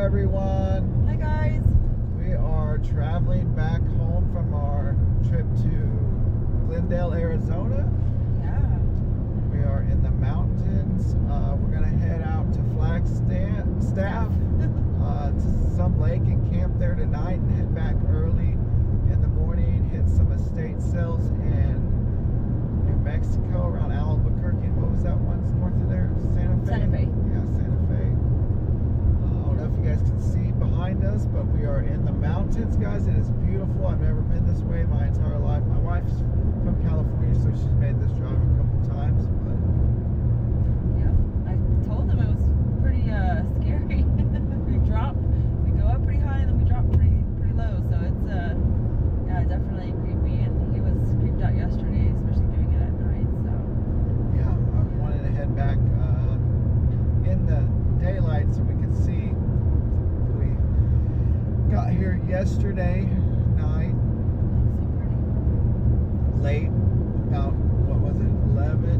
everyone. Hi guys. We are traveling back home from our trip to Glendale, Arizona. Yeah. We are in the mountains. We're going to head out to Flagstaff, to some lake and camp there tonight and head back early in the morning, hit some estate sales in New Mexico around Albuquerque. What was that one north of there? Santa Fe? Santa Fe. Yeah, Santa Fe. I don't know if you guys can see behind us, but we are in the mountains, guys. It is beautiful. I've never been this way my entire life. My wife's from California, so she's made this drive a couple times. But Yeah. I told them it was pretty scary. we go up pretty high and then we drop pretty low. So it's yeah, definitely creepy. And he was creeped out yesterday, especially doing it at night. So yeah, I wanted to head back in the daylight so we could see. We got here yesterday night, so pretty. late, about, what was it,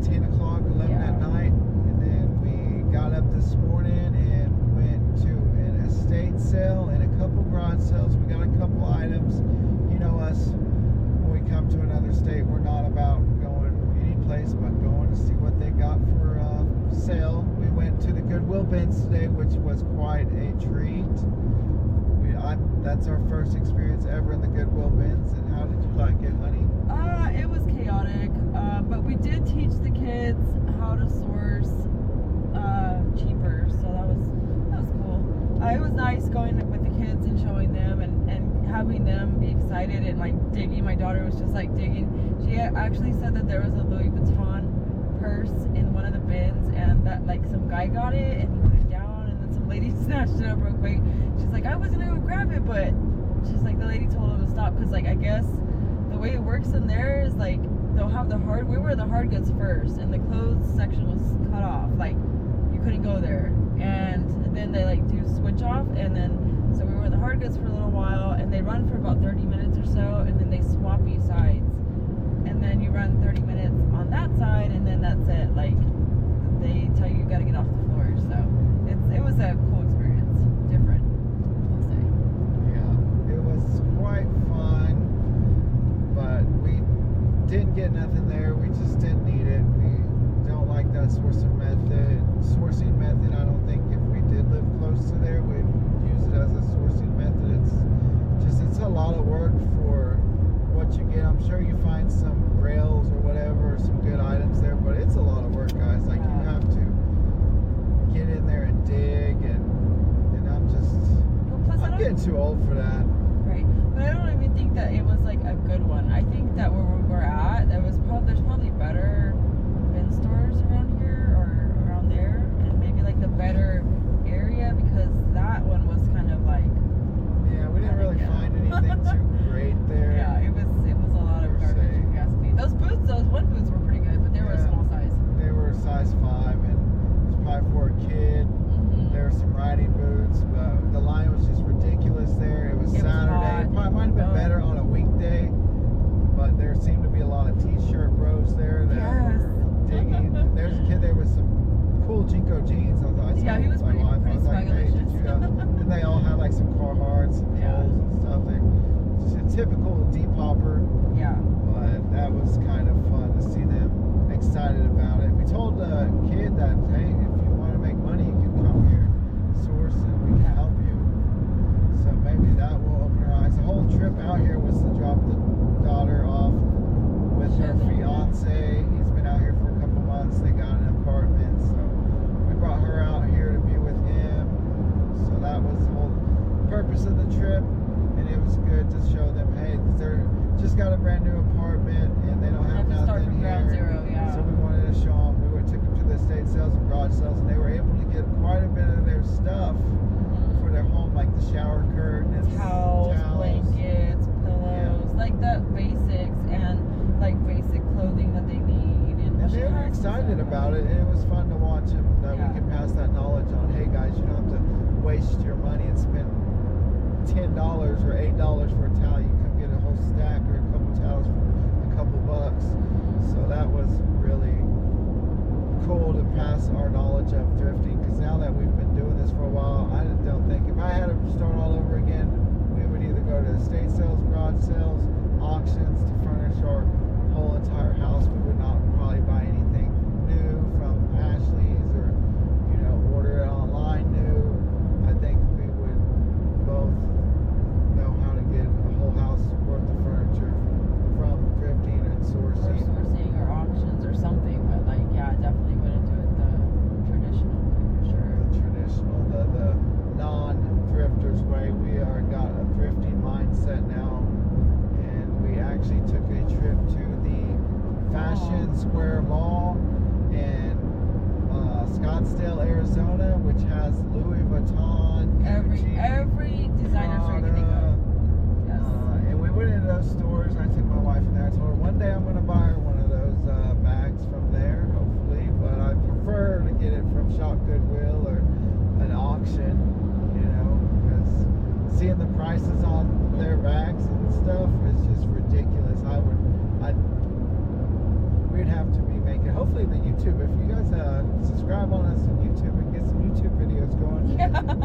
10 o'clock, 11 Yeah. at night. And then we got up this morning and went to an estate sale and a couple garage sales. We got a couple items. You know us, when we come to another state, we're not about going any place but going to see what they got for sale. We went to the Goodwill bins today, which was quite a treat. That's our first experience ever in the Goodwill bins. And how did you like it, honey? It was chaotic, but we did teach the kids how to source cheaper, so that was cool. It was nice going with the kids and showing them and having them be excited and like digging. My daughter was just like digging. She actually said that there was a Louis Vuitton purse in one of the bins and that like some guy got it and he put it down and then some lady snatched it up real quick. She's like, I was gonna go grab it, but she's like, the lady told him to stop because like I guess the way it works in there is like they'll have we were the hard goods first and the clothes section was cut off, like you couldn't go there, and then they like do switch off, and then so we were in the hard goods for a little while and they run for about 30 minutes or so and then they swap you sides and then you run 30 minutes on that side and then that's it, like they tell you gotta get off the floor. So it was a cool experience, different, I'll say. Yeah, it was quite fun, but we didn't get nothing there. We just didn't need it. We don't like that sourcing method. I don't think if we did live close to there, we'd use it as a sourcing method. It's a lot of work for what you get. I'm sure you find some rails or whatever, some good items there, but it's a lot of work, guys. Like you have to get in there and dig, and I'm getting too old for that. Right, but I don't even think that it was like a good one. I think that where we were at, there's probably better bin stores around here or around there, and maybe like the better area, because that one was kind of like, yeah, we didn't really find anything too great there. yeah, it was a lot of garbage, if you ask me. Those one boots were pretty good, but they were a small size. They were size 5, and it was probably for a kid. There were some riding boots, but the line was just ridiculous there. It was Saturday. It might have been better on a weekday, but there seemed to be a lot of t-shirt bros there that were digging. There's a kid there with some cool Jinko jeans. Yeah, he was pretty hey, did you and they all had like some Carhartts and Kohl's and stuff. Just a typical Depopper. Yeah. But that was kind of fun to see them excited about it. We told the kid that, hey, if you want to make money, you can come here, source, and we can help you. So maybe that will open her eyes. The whole trip out here was to drop the daughter off with her fiance. He's been out here for a couple months. They got an apartment, so we brought her out here to be with him. So that was the whole purpose of the trip, and it was good to show them, hey, they're just got a brand new apartment and they don't have nothing start from here. ground zero, yeah. So we wanted to show them. Took them to the estate sales and garage sales, and they were able to get quite a bit of their stuff for their home, like the shower curtains, towels, blankets, pillows, like the basics and like basic clothing that they need. And they were excited about it, and it was fun to watch them, that we could pass that knowledge on. Hey guys, you don't have to waste your money and spend $10 or $8 for a towel. You can come get a whole stack or a couple towels for a couple bucks. So that was really cool to pass our knowledge of thrifting, because now that we've been doing this for a while, I don't think, if I estate sales, garage sales, auctions to furnish our whole entire house. We would not probably buy anything new from Ashley's or, order it online new. I think we would both know how to get a whole house worth of furniture from thrifting and Or sourcing. sourcing or auctions or something, but definitely wouldn't do it the traditional way for sure. The traditional, the non-thrifters way. We are got a thrifting mindset now, and we actually took a trip to the Fashion Square Mall in Scottsdale, Arizona, which has Louis Vuitton, Gucci, Every designer store you can think Prada, of. Yes. and we went into those stores. I took my wife in there. I told her one day I'm going to buy her one of those bags from there, hopefully. But I prefer to get it from Shop Goodwill or an auction, because seeing the prices on their bags and stuff is just ridiculous. We'd have to be making, hopefully the YouTube, if you guys subscribe on us on YouTube and get some YouTube videos going,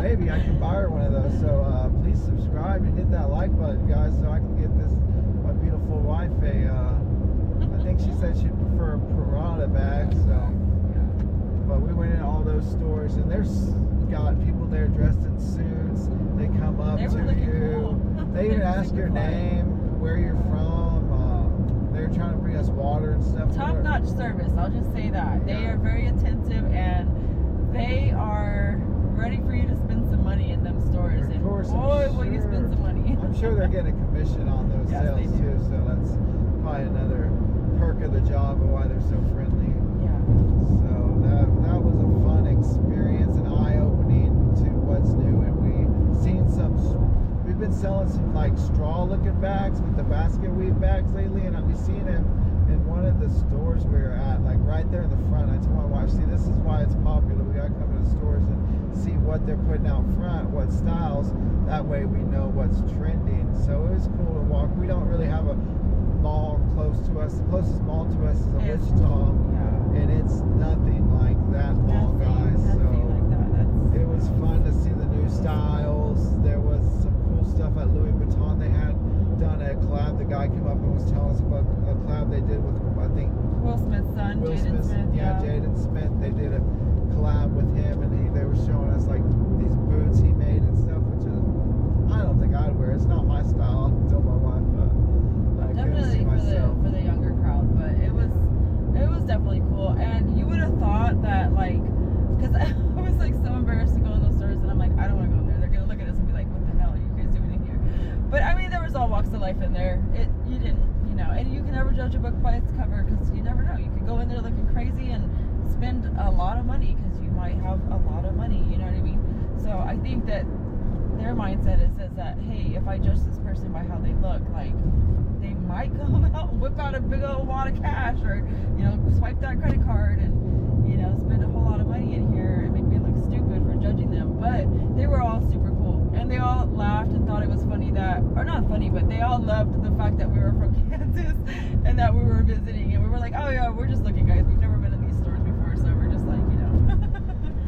maybe I can buy her one of those. So please subscribe and hit that like button, guys, so I can get my beautiful wife I think she said she'd prefer a Prada bag. So, but we went in all those stores, and there's got people there dressed in suits. They come up They to were looking you. cool. They even ask your Super fun. name, where you're from. They're trying to bring us water and stuff. Top-notch service, I'll just say that. They Yeah. are very attentive, and they are ready for you to spend some money in them stores. Of And course, I'm boy, will you sure. spend some money. I'm sure they're getting a commission on those Yes, they sales do. too, so that's probably another perk of the job and why they're so friendly. Yeah. So that was a fun experience and eye-opening to what's new, and we've been selling some like straw-looking bags with the basket weave bags lately, and we've seen them in one of the stores we were at, like right there in the front. I told my wife, see, this is why it's popular. We gotta come to the stores and see what they're putting out front, what styles. That way we know what's trending. So it was cool to walk. We don't really have a mall close to us. The closest mall to us is Yes. Wichita, Yeah. and it's nothing like that mall, guys. So Nothing like that. it was fun to see the new styles. There was some cool stuff at Louis Vuitton. They had done a collab. The guy came up and was telling us about a collab they did with, I think, Will Smith's son, Will Jaden Smith. Yeah, Jaden Smith. They did a collab with him, and they were showing us like these boots he made and stuff, which is, I don't think I'd wear. It's not my style. I told my wife, I couldn't see Definitely myself. for the younger crowd, but it was definitely cool. And you would have thought that because I was so embarrassed to go in those stores, and I'm like, I don't want to go in there. They're gonna look at us and be like, what the hell are you guys doing in here? But I mean, there was all walks of life in there. You didn't, and you can never judge a book by its cover, because you never know. You could go in there looking crazy and spend a lot of money, because you might have a lot of money. You know what I mean? So I think that their mindset is that, hey, if I judge this person by how they look, they might come out and whip out a big old wad of cash, or swipe that credit card and spend a whole lot of money in here and make me look stupid for judging them. But they were all super cool, and they all laughed and thought it was funny or not funny, but they all loved the fact that we were from Kansas and that we were visiting, and we were like, oh yeah, we're just looking, guys, we've never been in these stores before, so we're just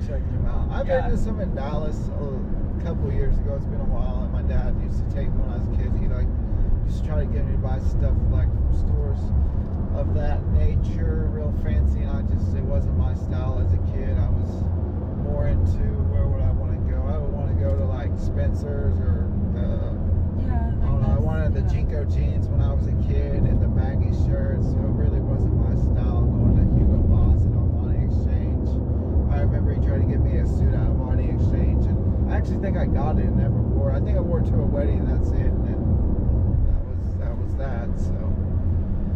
Checking them out. I've been to some in Dallas a couple of years ago. It's been a while, and my dad used to take me when I was a kid. He used to try to get me to buy stuff from stores of that nature, real fancy, and it wasn't my style as a kid. I was more into, where would I want to go? I would want to go to Spencer's or I wanted the Jinko jeans when I was a kid and the baggy shirts, so it really wasn't my style. Going to Hugo Boss and Armani Exchange. I remember he tried to get me a suit at Armani Exchange, and I actually think I got it and never wore it. I think I wore it to a wedding, and that's it. And that was that. So.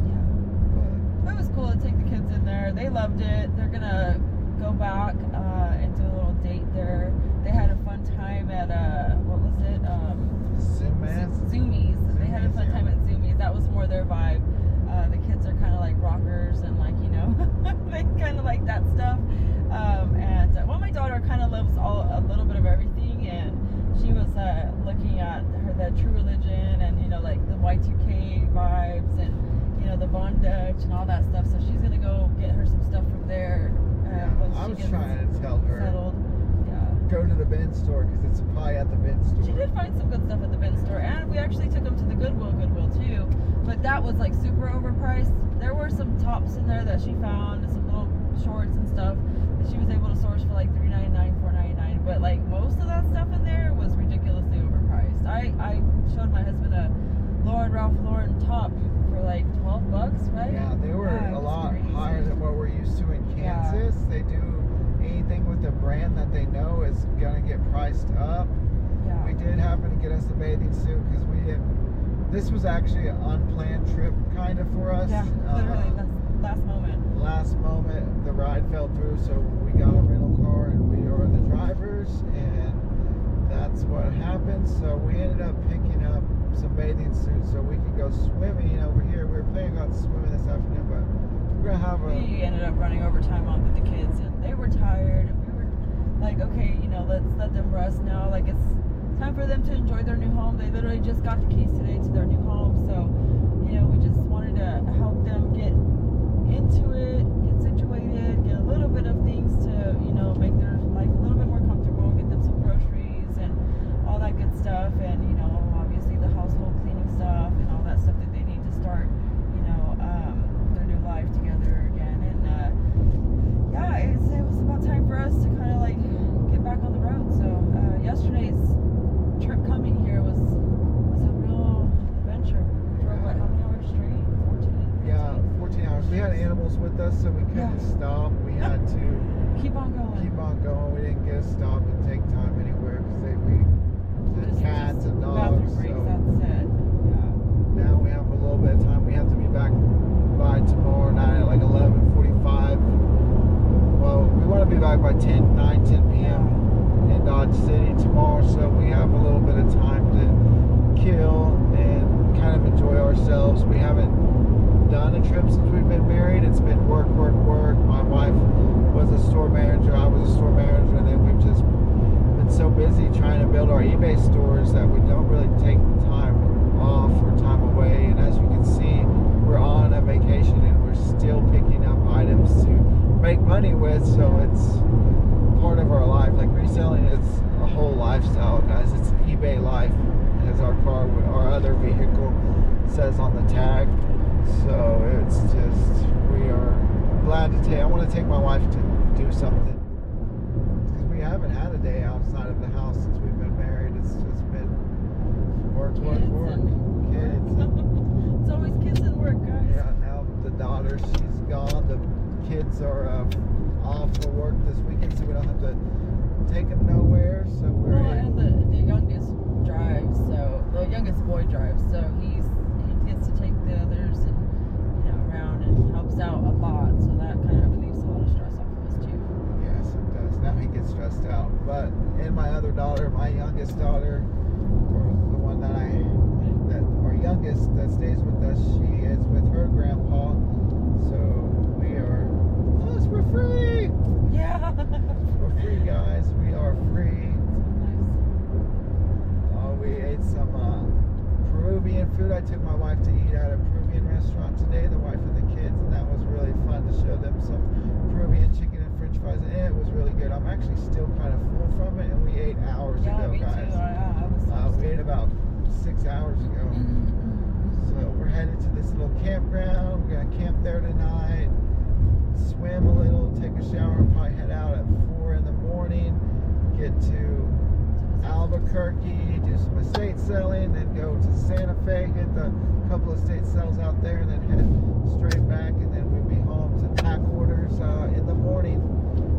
Yeah. It was cool to take the kids in there. They loved it. They're gonna go back and do a little date there. They had a fun time at what was it? Zoomies. They had a fun time at Zoomies. That was more their vibe. The kids are kind of like rockers and they kind of like that stuff. My daughter kind of loves a little bit of everything, and she was looking at the True Religion and the Y2K vibes and the Von Dutch and all that stuff. So she's gonna go get her some stuff from there. I was trying to tell her. Settled. Yeah. go to the bin store because it's probably at the bin store. She did find some good stuff at the bin store, and we actually took them to the Goodwill too. But that was like super overpriced. There were some tops in there that she found, and some little shorts and stuff that she was able to source for like $3.99, $4.99. But like most of that stuff in there was ridiculously overpriced. I showed my husband a Ralph Lauren top for like $12, right? Yeah, they were a lot higher than what we're used to in Kansas. Yeah. They do anything with a brand that they know is gonna get priced up. Yeah. We did happen to get us a bathing suit because we didn't. This was actually an unplanned trip kind of for us. Yeah, literally last moment. Last moment, the ride fell through, so we got a rental car and we are the drivers, and that's what happened. So we ended up picking up some bathing suits so we could go swimming over here. We were planning on swimming this afternoon, but we're gonna have We ended up running overtime on with the kids, and they were tired. And we were like, okay, let's let them rest now. Like it's time for them to enjoy their new home. They literally just got the keys today to their new home, so we just wanted to help them get into it, get situated, get a little bit of things to make their life a little bit more comfortable, get them some groceries and all that good stuff, and obviously the household cleaning stuff and all that stuff that they need to start their new life together again. And it was about time for us to kind of like get back on the road. So yesterday's trip coming here was a real adventure. We drove how many hours straight? 14? Yeah, 14 hours. We had animals with us, so we couldn't stop. We had to keep on going. We didn't get to stop and take time anywhere because we had cats and dogs. Breaks, that's it. Yeah. Now we have a little bit of time. We have to be back by tomorrow night at like 11:45. Well, we want to be back by 10 p.m. in Dodge City tomorrow, so we have a little bit of time to kill and kind of enjoy ourselves. We haven't done a trip since we've been married. It's been work. My wife was a store manager, I was a store manager, and then we've just been so busy trying to build our eBay stores that we don't really take time off or time away. And as you can see, we're on a vacation and we're still picking up items to make money with, so it's part of our life. Like reselling, it's a whole lifestyle, guys. It's eBay life, as our other vehicle says on the tag. So it's just, we are glad to take. I want to take my wife to do something because we haven't had a day outside of the house since we've been married. It's just been work. Kids. It's always kids and work, guys. Yeah. Now the daughter, she's gone. The kids are off for work this weekend, so we don't have to take them nowhere. So and the youngest drives. So the youngest boy drives. So he gets to take the others and around and helps out a lot. So that kind of relieves a lot of stress off of us too. Yes, it does. Now he gets stressed out. But and my other daughter, my youngest daughter, or the one that our youngest that stays with us, she is with her grandpa. So we're free. Yeah. We're free, guys. We are free. We ate some Peruvian food. I took my wife to eat at a Peruvian restaurant today, the wife and the kids, and that was really fun to show them some Peruvian chicken and french fries, and it was really good. I'm actually still kind of full from it, and we ate hours ago, me guys. Too. We ate about 6 hours ago. So we're headed to this little campground. We're going to camp there tonight, swim a little, take a shower, and probably head out at 4 in the morning, get to Albuquerque, do some estate selling, then go to Santa Fe, get the couple of estate sales out there, and then head straight back, and then we'll be home to pack orders in the morning.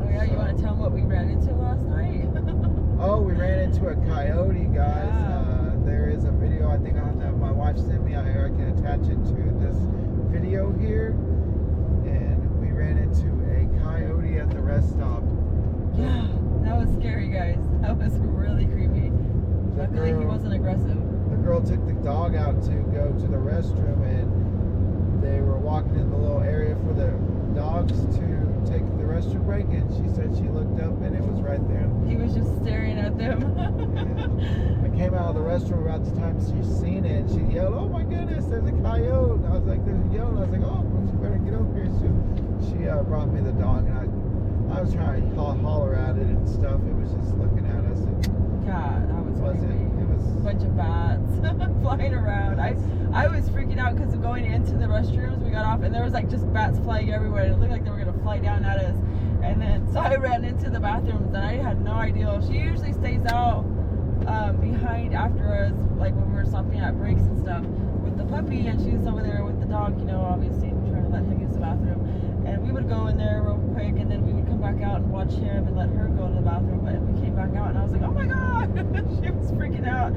Oh yeah, you want to tell them what we ran into last night? Oh, we ran into a coyote, guys. Yeah. There is a video I think my wife sent me. I can attach it to this video here, and we ran into a coyote at the rest stop. Yeah, that was scary, guys. That was really creepy. Luckily, he wasn't aggressive. The girl took the dog out to go to the restroom, and they were walking in the little area for the dogs to take the restroom break, and she said she looked up and it was right there. He was just staring at them. I came out of the restroom about the time she seen it, and she yelled, "Oh my goodness, there's a coyote!" And I was like, "There's a coyote!" I was like, "Oh, well, you better get over here." So she brought me the dog, and I was trying to holler at it and stuff. It was just looking at wasn't. Yeah, that was It wasn't. creepy. It was. Bunch of bats flying around. I was freaking out because going into the restrooms, we got off and there was like just bats flying everywhere. It looked like they were gonna fly down at us. And then so I ran into the bathrooms and I had no idea. She usually stays out behind after us, like when we were stopping at breaks and stuff with the puppy, and she was over there with the dog, you know, obviously trying to let him use the bathroom. And we would go in there real quick and then we would come back out and watch him and let her go to the bathroom. But we came back out and I was like, oh my god. She was freaking out.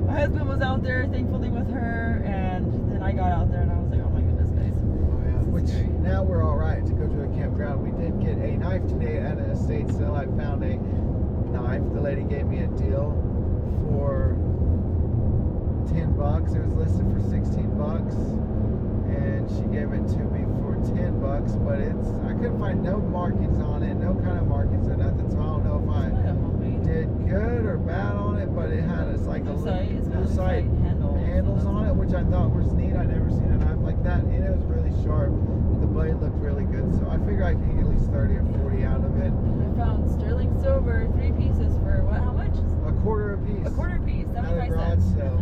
My husband was out there thankfully with her, and then I got out there and I was like, oh my goodness, guys. Oh, yeah. Which now we're all right to go to a campground. We did get a knife today at an estate sale. I found a knife. The lady gave me a deal for $10. It was listed for $16, and she gave it to me for $10. But I couldn't find no markings on it, no kind of markings or nothing. So I don't know if I did good or bad on it. But it had like a lucite handles on it, which I thought was neat. I never seen a knife like that, and it was really sharp. The blade looked really good, so I figure I can get at least 30 or 40 out of it. I found sterling silver, 3 pieces for what? How much? A quarter a piece. A quarter piece, At a 75 garage cents. sale.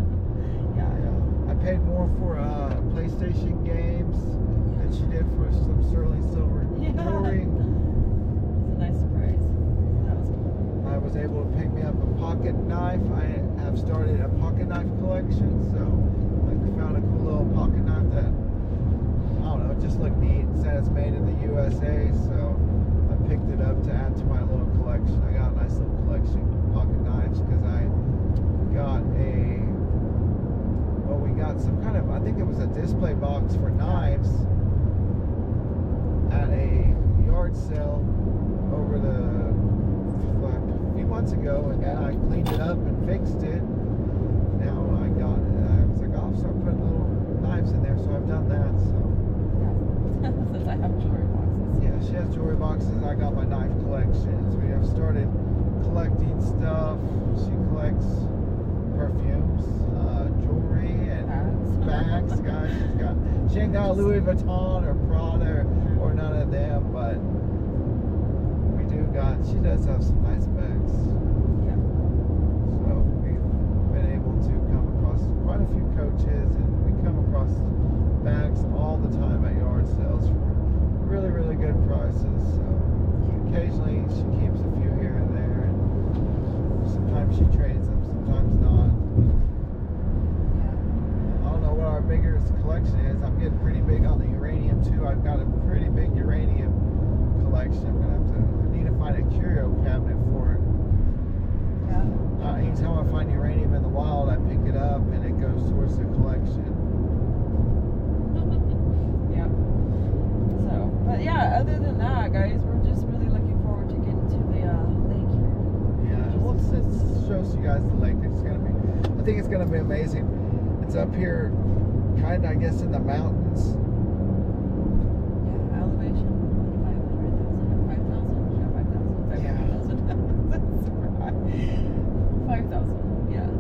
Yeah. I paid more for PlayStation games than she did for some sterling silver jewelry. It's a nice surprise. That was cool. I was able to pick me up a pocket knife. I have started a pocket knife collection, so I found a cool little pocket knife that, I don't know, it just looked neat. It said it's made in the USA, so I picked it up to add to my little collection. I got a nice little collection of pocket knives because we got some kind of, I think it was a display box for knives at a yard sale over a few months ago, and then I cleaned it up and fixed it. Now I was like, I'll start putting little knives in there, so I've done that. So Yeah. Since I have jewelry boxes. yeah, she has jewelry boxes. I got my knife collections. We have started collecting stuff. She collects perfumes, jewelry, and bags. Guys, she ain't got Louis Vuitton or Prada or none of them, but she does have some nice bags. Yeah. So we've been able to come across quite a few coaches, and we come across bags all the time at yard sales for really, really good prices. So occasionally she keeps a few here and there, and sometimes she trades them, sometimes not. I don't know what our biggest collection is. I'm getting pretty big on the uranium too. I've got a pretty big uranium collection. I need to find a curio cabinet for it. Yeah. Anytime I find uranium in the wild, I pick it up and it goes towards the collection. Yep. So, but yeah, other than that, guys, we're just really looking forward to getting to the lake here. Yeah, well, it shows you guys the lake. I think it's gonna be amazing. It's up here, kind of, I guess, in the mountains. Yeah, elevation 500,000 or 5,000. Yeah, 5,000. 5,000. Yes.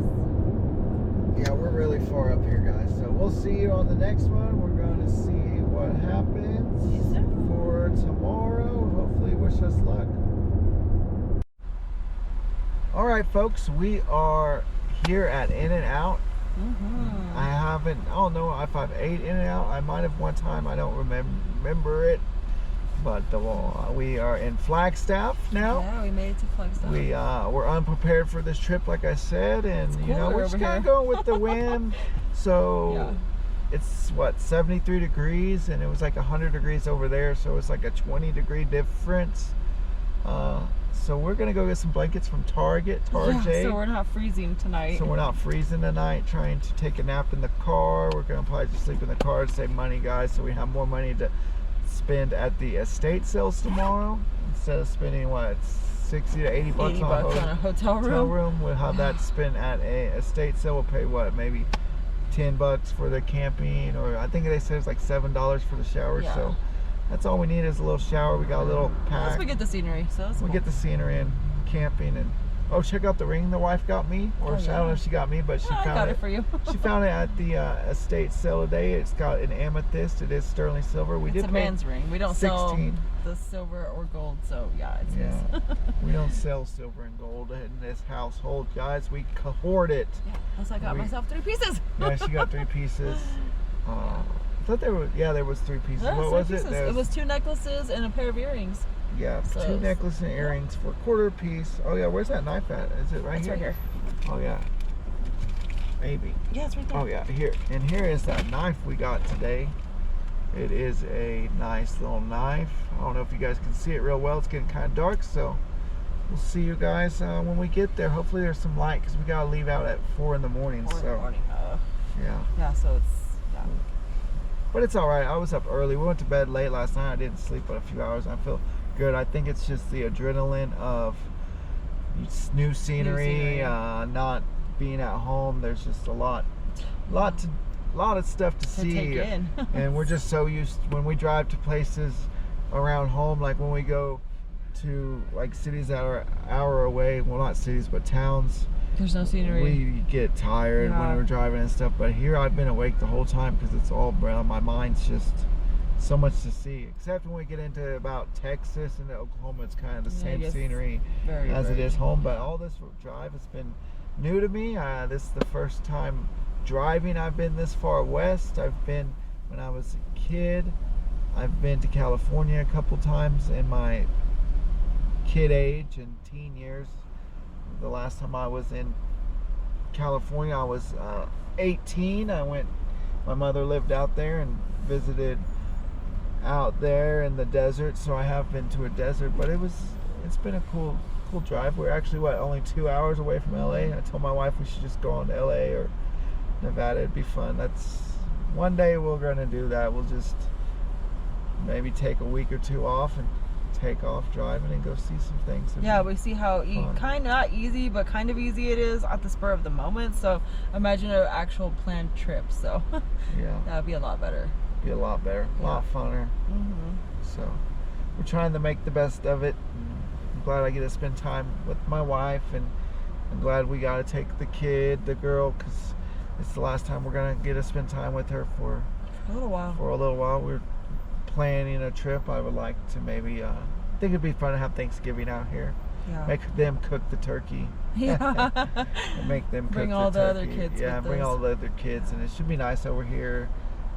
Yeah, we're really far up here, guys. So we'll see you on the next one. We're going to see what happens See you soon. for tomorrow. Hopefully, wish us luck. All right, folks, we are here at In-N-Out. I don't know if I've ate In-N-Out. I might have one time. I don't remember it. But we are in Flagstaff now. Yeah, we made it to Flagstaff. We're unprepared for this trip, like I said, and we're just kind of going with the wind. So Yeah. it's what, 73 degrees, and it was like 100 degrees over there, so it's like a 20-degree difference. So we're gonna go get some blankets from Target. Yeah, so we're not freezing tonight. So we're not freezing tonight, trying to take a nap in the car. We're gonna probably just sleep in the car to save money, guys, so we have more money to spend at the estate sales tomorrow. Instead of spending, what, 60 to 80 bucks on a hotel room. We'll have that spent at a estate sale. We'll pay, what, maybe 10 bucks for the camping, or I think they said it's like $7 for the shower. Yeah. So that's all we need is a little shower. We got a little pack. Plus we get the scenery, so that's We cool. get the scenery and camping, and Oh, check out the ring the wife got me. Or Oh, I don't know yeah. if she got me, but she I found got it. it for you. She found it at the estate sale today. It's got an amethyst. It is sterling silver. We It's did a pay man's ring. We don't 16. sell the silver or gold, so yeah, it's Yeah. his. We don't sell silver and gold in this household, guys. We hoard it. Yeah, plus I got myself 3 pieces. Yeah, she got 3 pieces. I thought there was 3 pieces. Yeah, What was it? It was 2 necklaces and a pair of earrings. Yeah, So 2 necklaces and earrings for a quarter piece. Oh yeah, where's that knife at? Is it right It's here? right here. Oh yeah. Maybe. Yeah, it's right there. Oh yeah, here. And here is that knife we got today. It is a nice little knife. I don't know if you guys can see it real well. It's getting kind of dark, so we'll see you guys when we get there. Hopefully there's some light because we got to leave out at 4 in the morning. 4 in the morning. Yeah. Yeah, so it's, But it's all right. I was up early. We went to bed late last night. I didn't sleep but a few hours. I feel good. I think it's just the adrenaline of new scenery. Not being at home. There's just a lot of stuff to see. take in. And we're just so used when we drive to places around home, like when we go to like cities that are an hour away. Well, not cities, but towns. There's no scenery. We get tired when we're driving and stuff, but here I've been awake the whole time because it's all brown. My mind's just so much to see. Except when we get into about Texas and Oklahoma, it's kind of the same scenery as it is home. But all this drive has been new to me. This is the first time driving I've been this far west. I've been when I was a kid. I've been to California a couple times in my kid age and teen years. The last time I was in California, I was 18. My mother lived out there and visited out there in the desert, so I have been to a desert, but it's been a cool drive. We're actually only 2 hours away from LA. I told my wife we should just go on to LA or Nevada. It'd be fun. That's one day we're gonna do that. We'll just maybe take a week or 2 off and take off driving and go see some things. Yeah, we see how kind of not easy, but kind of easy it is at the spur of the moment. So imagine an actual planned trip. So yeah, that would be a lot better. Be a lot better, a lot funner. So we're trying to make the best of it. I'm glad I get to spend time with my wife, and I'm glad we got to take the girl, because it's the last time we're gonna get to spend time with her for a little while. We're planning a trip. I would like to maybe I think it'd be fun to have Thanksgiving out here. Yeah. Make them cook the turkey. Yeah. And make them bring cook all the turkey. other kids. Yeah, with bring us. all the other kids, and it should be nice over here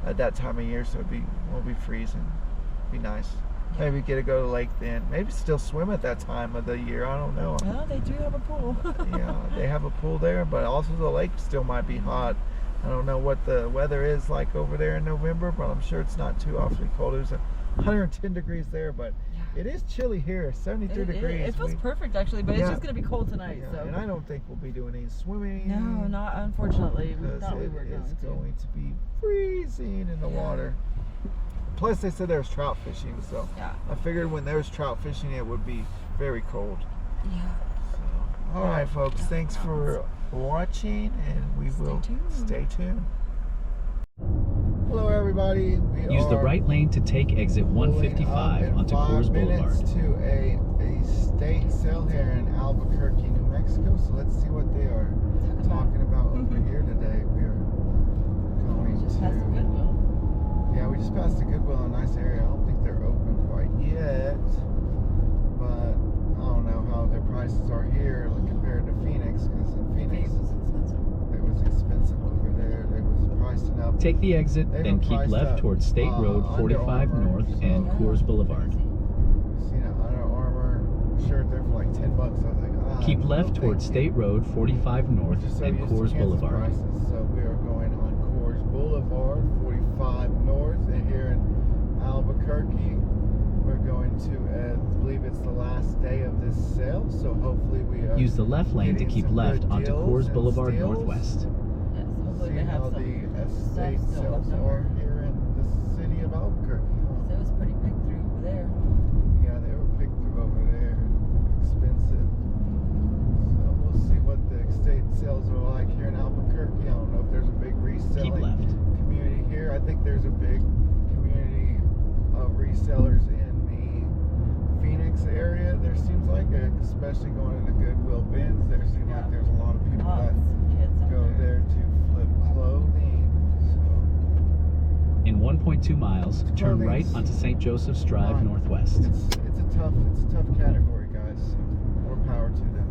at that time of year. So we'll be freezing. Be nice. Yeah. Maybe get to go to the lake then. Maybe still swim at that time of the year. I don't know. Well, they do have a pool. Yeah, they have a pool there, but also the lake still might be hot. I don't know what the weather is like over there in November, but I'm sure it's not too awfully cold. It was 110 degrees there, but it is chilly here, 73 degrees. It feels perfect actually, but it's just going to be cold tonight. Yeah, So. and I don't think we'll be doing any swimming. No, not unfortunately. We Because thought we it were is going going to be freezing in the water. Plus, they said there's trout fishing, so I figured when there's trout fishing, it would be very cold. Yeah. So, all right, folks. Thanks for watching, and we will stay tuned. Hello, everybody. Use the right lane to take exit 155 onto Coors Boulevard. To a state sale here in Albuquerque, New Mexico. So let's see what they are talking about over here today. We are going Just past the Goodwill. Yeah, we just passed the Goodwill, a nice area. I don't think they're open quite yet, but I don't know how their prices are here compared to Phoenix, because in Phoenix it was expensive over there. They was pricing up. Take the exit, then keep left towards State Road 45 North and Coors Boulevard. Seen an Under Armour shirt there for like $10. I was like, Keep left towards State Road 45 North and Coors Boulevard. Prices. So we are going on Coors Boulevard, 45 North, and here in Albuquerque. We're going to, I believe it's the last day of this sale, so hopefully we use the left lane to keep left onto Coors Boulevard Northwest. Yes, hopefully See they have how some the estate still sales left over. are here in the city of Albuquerque. So it was pretty big through over there. Yeah, they were picked through over there. Expensive. So we'll see what the estate sales are like here in Albuquerque. I don't know if there's a big reselling community here. I think there's a big community of resellers in the Phoenix area. There seems like, especially going into Goodwill bins. 1.2 miles, turn right onto St. Joseph's Drive Northwest. It's a tough category, guys. So more power to them.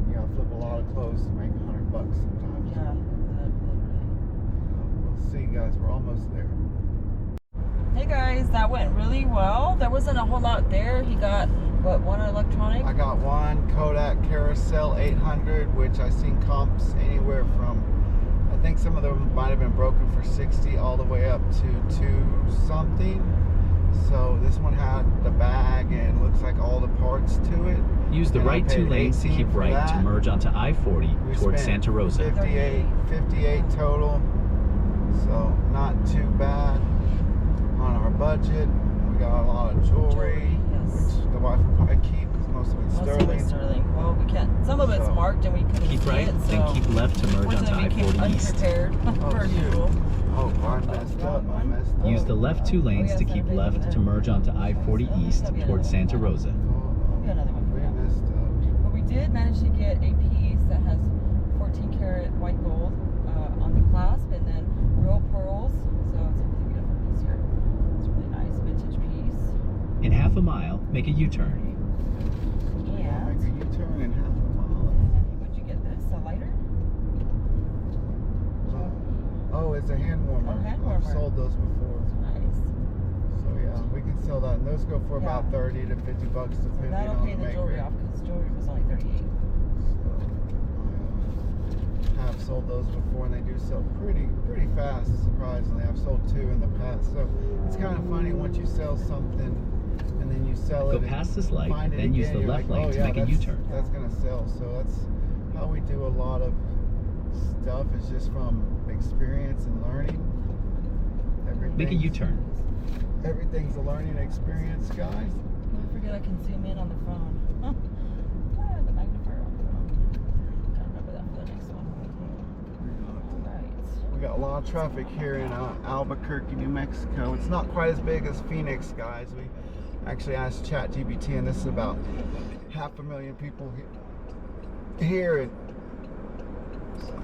You gotta flip a lot of clothes to make $100 sometimes. Yeah, literally. We'll see, guys. We're almost there. Hey guys, that went really well. There wasn't a whole lot there. He got, what, one electronic? I got one Kodak Carousel 800, which I seen comps anywhere from, I think some of them might have been broken for 60 all the way up to 2 something. So this one had the bag and looks like all the parts to it. Use the right 2 lanes to keep right to merge onto I-40 towards Santa Rosa. 58 total. So not too bad on our budget. We got a lot of jewelry, yes. which the wife will probably keep because most of it's sterling. Well, we can't. Some of it's So, marked and we couldn't Keep see right, it, then so keep left to merge onto we came I-40 East. unprepared per shoot. usual. Oh, I messed up. Use the left 2 lanes to keep left to merge onto I-40 East towards Santa Rosa. Maybe another one. We messed up. But we did manage to get a piece that has 14 karat white gold on the clasp and then real pearls. So it's a really beautiful piece here. It's a really nice vintage piece. In half a mile, make a U-turn. Make And a U-turn in half a mile. what'd you get this? A lighter? Oh, it's a hand warmer. Oh, hand I've warmer. sold those before. Nice. So yeah, we can sell that. And those go for about Yeah. 30 to 50 bucks depending That'll on pay the the jewelry maker. off because jewelry was only 38. I have sold those before and they do sell pretty fast, surprisingly. I've sold 2 in the past. So it's kind of funny once you sell something and then you sell it. Go past this light, find it then use again, the you're left like, lane oh, to yeah, make a U-turn. That's going to sell. So that's how we do a lot of stuff, is just from experience and learning. Make a U-turn. Everything's a learning experience, guys. Don't forget I can zoom in on the phone. The magnifier on the phone. Gotta remember that for the next one. Alright. We got a lot of traffic here in Albuquerque, New Mexico. It's not quite as big as Phoenix, guys. We actually asked ChatGPT, and this is about 500,000 people here. And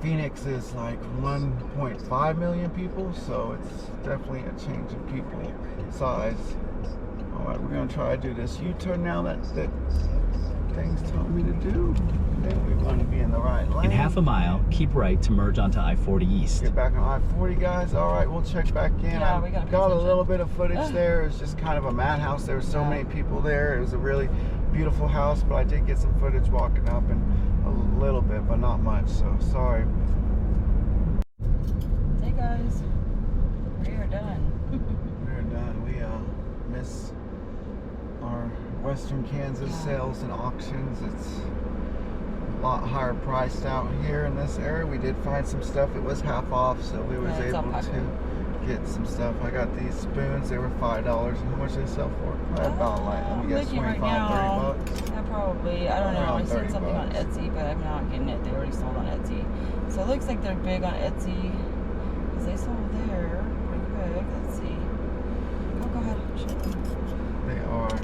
Phoenix is like 1.5 million people, so it's definitely a change of people size. All right, we're gonna try to do this U-turn now that things told me to do. Then we want to be in the right lane. In half a mile, keep right to merge onto I-40 East. Get back on I-40, guys. All right, we'll check back in. Yeah, we gotta pay got a attention. little bit of footage there. It was just kind of a madhouse. There were so Yeah. many people there. It was a really beautiful house, but I did get some footage walking up and a little bit, but not much. So sorry. Hey guys, we are done. We're done. We miss our Western Kansas sales and auctions. It's a lot higher priced out here in this area. We did find some stuff. It was half off, so we was Yeah, it's able alpaca. to get some stuff. I got these spoons. They were $5. How much they sell for? Probably about like, let me guess, Looking 25, right 30 bucks. Yeah, probably. I don't know. Around I seen 30 something on bucks. Etsy, but I'm not getting it. They already sold on Etsy. So it looks like they're big on Etsy. Because they sold there pretty quick. Let's see. Oh, go ahead. Show them. They are.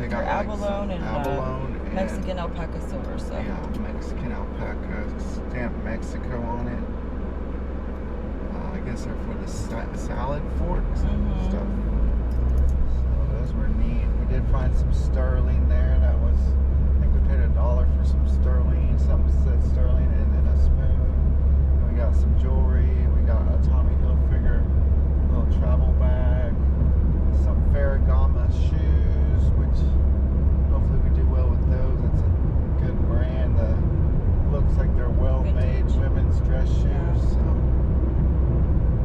They got They're like abalone and, abalone and Mexican alpaca silver. So yeah, Mexican alpaca, stamped Mexico on it. I guess they're for the salad forks and Mhm. stuff. So those were neat. We did find some sterling there. That was, I think we paid $1 for some sterling. Something said sterling, and then a spoon. And we got some jewelry. We got a Tommy Hilfiger little travel bag. Some Ferragamo shoes, which hopefully we do well with those. It's a good brand. Looks like they're well-made Vintage. women's dress shoes. So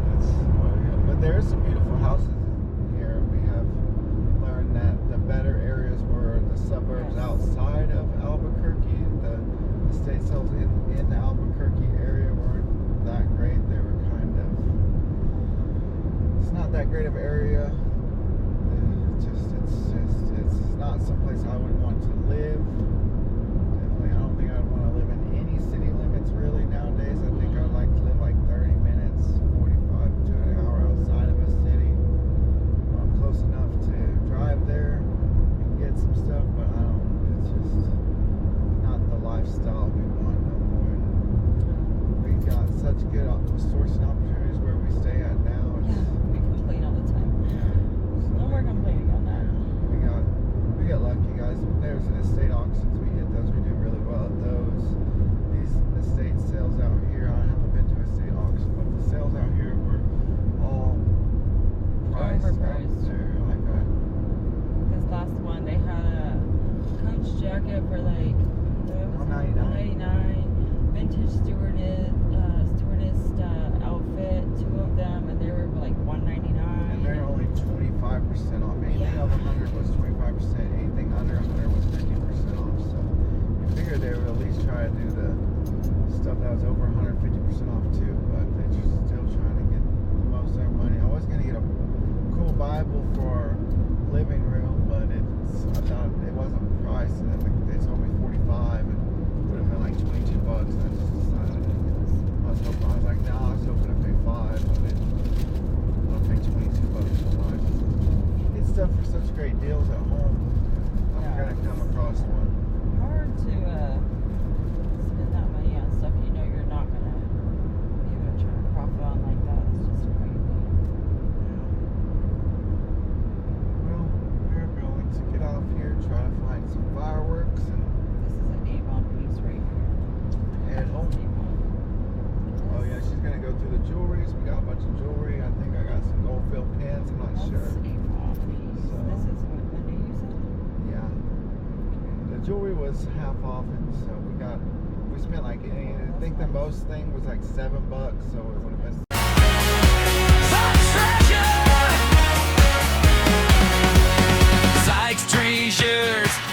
that's what we got. But there are some beautiful houses here. We have learned that the better areas were the suburbs Yes. outside of Albuquerque. The estate sales in the Albuquerque area weren't that great. They were kind of, it's not that great of an area. It's not someplace I would want to live. Definitely, I don't think I'd want to live in any city limits really nowadays. I think I'd like to live like 30 minutes, 45 to an hour outside of a city. I'm close enough to drive there and get some stuff, but I don't. It's just not the lifestyle we want no more. We got such good sourcing opportunities where we stay at now. for like $199. Vintage stewardess outfit, two of them, and they were like $199. And they're only 25% off. Anything over 100 was 25%. Anything under 100 was 50% off. So you figure they would at least try to do the stuff that was over 150% off too. But they're just still trying to get the most of their money. I was gonna get a cool Bible for our living room, but I thought it wasn't priced, and they told me 45, and it would have been like $22. And I just decided I was like, nah, I was hoping to pay 5, but I'll pay $22 so much. Get stuff for such great deals at home. I'm gonna come across one. Hard to spend that money on stuff you know you're not gonna even try to profit on like that. It's just crazy. Well, we're going to get off here, try to find some fireworks, and This is an Avon piece right here. head home. Oh yeah, she's gonna go through the jewelries. We got a bunch of jewelry. I think I got some gold filled pins. I'm not That's sure. Avon piece. So- This is what Monday you said? Yeah. The jewelry was half off, and so we spent like, I think the most thing was like $7, so it would have been. Sykes Treasures.